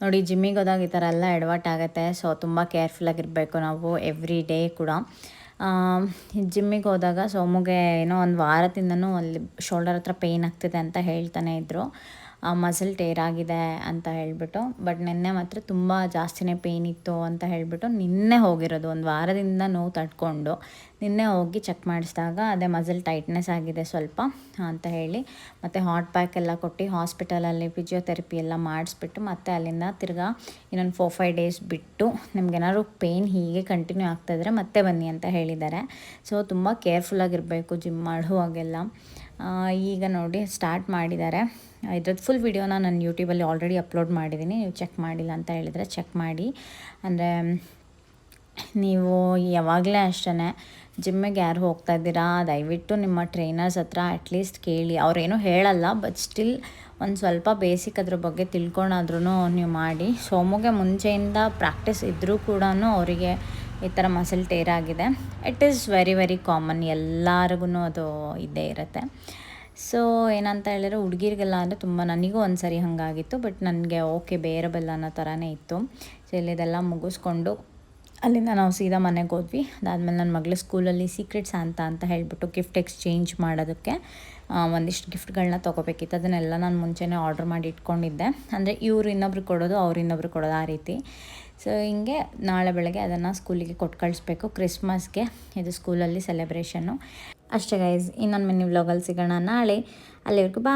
ನೋಡಿ ಜಿಮ್ಮಿಗೆ ಹೋದಾಗ ಈ ಥರ ಎಲ್ಲ ಎಡವಟ್ಟಾಗತ್ತೆ. ಸೊ ತುಂಬ ಕೇರ್ಫುಲ್ಲಾಗಿರಬೇಕು ನಾವು ಎವ್ರಿ ಡೇ ಕೂಡ. ಜಿಮ್ಮಿಗೆ ಹೋದಾಗ ಸೋಮುಗೆ ಏನೋ ಒಂದು ವಾರದಿಂದನೂ ಅಲ್ಲಿ ಶೋಲ್ಡರ್ ಹತ್ರ ಪೇಯ್ನ್ ಆಗ್ತಿದೆ ಅಂತ ಹೇಳ್ತಾನೆ ಇದ್ದರು. ಮಸಲ್ ಟೇರ್ ಆಗಿದೆ ಅಂತ ಹೇಳಿಬಿಟ್ಟು. ಬಟ್ ನಿನ್ನೆ ಮಾತ್ರ ತುಂಬ ಜಾಸ್ತಿನೇ ಪೇಯ್ನ್ ಇತ್ತು ಅಂತ ಹೇಳಿಬಿಟ್ಟು ನಿನ್ನೆ ಹೋಗಿರೋದು. ಒಂದು ವಾರದಿಂದ ನೋವು ತಡ್ಕೊಂಡು ನಿನ್ನೆ ಹೋಗಿ ಚೆಕ್ ಮಾಡಿಸಿದಾಗ ಅದೇ ಮಸಲ್ ಟೈಟ್ನೆಸ್ ಆಗಿದೆ ಸ್ವಲ್ಪ ಅಂತ ಹೇಳಿ, ಮತ್ತು ಹಾಟ್ ಪ್ಯಾಕ್ ಎಲ್ಲ ಕೊಟ್ಟು ಹಾಸ್ಪಿಟಲಲ್ಲಿ ಫಿಸಿಯೋಥೆರಪಿ ಎಲ್ಲ ಮಾಡಿಸ್ಬಿಟ್ಟು ಮತ್ತೆ ಅಲ್ಲಿಂದ ತಿರ್ಗಾ ಇನ್ನೊಂದು 4-5 ಡೇಸ್ ಬಿಟ್ಟು ನಿಮ್ಗೇನಾದ್ರು ಪೇಯ್ನ್ ಹೀಗೆ ಕಂಟಿನ್ಯೂ ಆಗ್ತಾಯಿದ್ರೆ ಮತ್ತೆ ಬನ್ನಿ ಅಂತ ಹೇಳಿದ್ದಾರೆ. ಸೊ ತುಂಬ ಕೇರ್ಫುಲ್ಲಾಗಿರಬೇಕು ಜಿಮ್ ಮಾಡುವಾಗೆಲ್ಲ. ಈಗ ನೋಡಿ ಸ್ಟಾರ್ಟ್ ಮಾಡಿದ್ದಾರೆ. ಇದ್ರದ್ದು ಫುಲ್ ವಿಡಿಯೋನ ನಾನು ಯೂಟ್ಯೂಬಲ್ಲಿ ಆಲ್ರೆಡಿ ಅಪ್ಲೋಡ್ ಮಾಡಿದ್ದೀನಿ. ನೀವು ಚೆಕ್ ಮಾಡಿಲ್ಲ ಅಂತ ಹೇಳಿದರೆ ಚೆಕ್ ಮಾಡಿ. ಅಂದರೆ ನೀವು ಯಾವಾಗಲೇ ಅಷ್ಟೇ ಜಿಮ್ಮಿಗೆ ಯಾರು ಹೋಗ್ತಾ ಇದ್ದೀರಾ ದಯವಿಟ್ಟು ನಿಮ್ಮ ಟ್ರೈನರ್ಸ್ ಹತ್ರ ಅಟ್ಲೀಸ್ಟ್ ಕೇಳಿ. ಅವ್ರೇನೂ ಹೇಳಲ್ಲ, ಬಟ್ ಸ್ಟಿಲ್ ಒಂದು ಸ್ವಲ್ಪ ಬೇಸಿಕ್ ಅದ್ರ ಬಗ್ಗೆ ತಿಳ್ಕೊಂಡಾದ್ರೂ ನೀವು ಮಾಡಿ. ಸೋಮುಗೆ ಮುಂಚೆಯಿಂದ ಪ್ರಾಕ್ಟೀಸ್ ಇದ್ದರೂ ಕೂಡ ಅವರಿಗೆ ಈ ಥರ ಮಸಲ್ ಟೇರ್ ಆಗಿದೆ. It is very very common, ಎಲ್ಲರಿಗೂ ಅದು ಇದ್ದೇ ಇರುತ್ತೆ. ಸೊ ಏನಂತ ಹೇಳಿದ್ರೆ ಹುಡುಗಿರಿಗೆಲ್ಲ ಅಂದರೆ ತುಂಬ, ನನಗೂ ಒಂದು ಸರಿ ಹಾಗಾಗಿತ್ತು. ಬಟ್ ನನಗೆ ಓಕೆ ಬೇರೇಬಲ್ ಅನ್ನೋ ಥರನೇ ಇತ್ತು. ಸೊ ಇಲ್ಲಿದೆಲ್ಲ ಮುಗಿಸ್ಕೊಂಡು ಅಲ್ಲಿಂದ ನಾವು ಸೀದಾ ಮನೆಗೆ ಹೋದ್ವಿ. ಅದಾದಮೇಲೆ ನನ್ನ ಮಗಳ ಸ್ಕೂಲಲ್ಲಿ ಸೀಕ್ರೆಟ್ ಸಾಂತಾ ಅಂತ ಹೇಳಿಬಿಟ್ಟು ಗಿಫ್ಟ್ ಎಕ್ಸ್ಚೇಂಜ್ ಮಾಡೋದಕ್ಕೆ ಒಂದಿಷ್ಟು ಗಿಫ್ಟ್ಗಳನ್ನ ತೊಗೋಬೇಕಿತ್ತು. ಅದನ್ನೆಲ್ಲ ನಾನು ಮುಂಚೆನೇ ಆರ್ಡ್ರ್ ಮಾಡಿ ಇಟ್ಕೊಂಡಿದ್ದೆ. ಅಂದರೆ ಇವರು ಇನ್ನೊಬ್ರಿಗೆ ಕೊಡೋದು, ಅವ್ರು ಇನ್ನೊಬ್ರಿಗೆ ಕೊಡೋದು, ಆ ರೀತಿ. ಸೊ ಹಿಂಗೆ ನಾಳೆ ಬೆಳಗ್ಗೆ ಅದನ್ನು ಸ್ಕೂಲಿಗೆ ಕೊಟ್ಟು ಕಳಿಸ್ಬೇಕು. ಕ್ರಿಸ್ಮಸ್ಗೆ ಇದು ಸ್ಕೂಲಲ್ಲಿ ಸೆಲೆಬ್ರೇಷನ್ನು ಅಷ್ಟೇ ಗೈಸ್. ಇನ್ನೊಂದು ಮಿನಿ ವ್ಲಾಗಲ್ಲಿ ಸಿಗೋಣ ನಾಳೆ. ಅಲ್ಲಿವರೆಗೂ ಬಾ.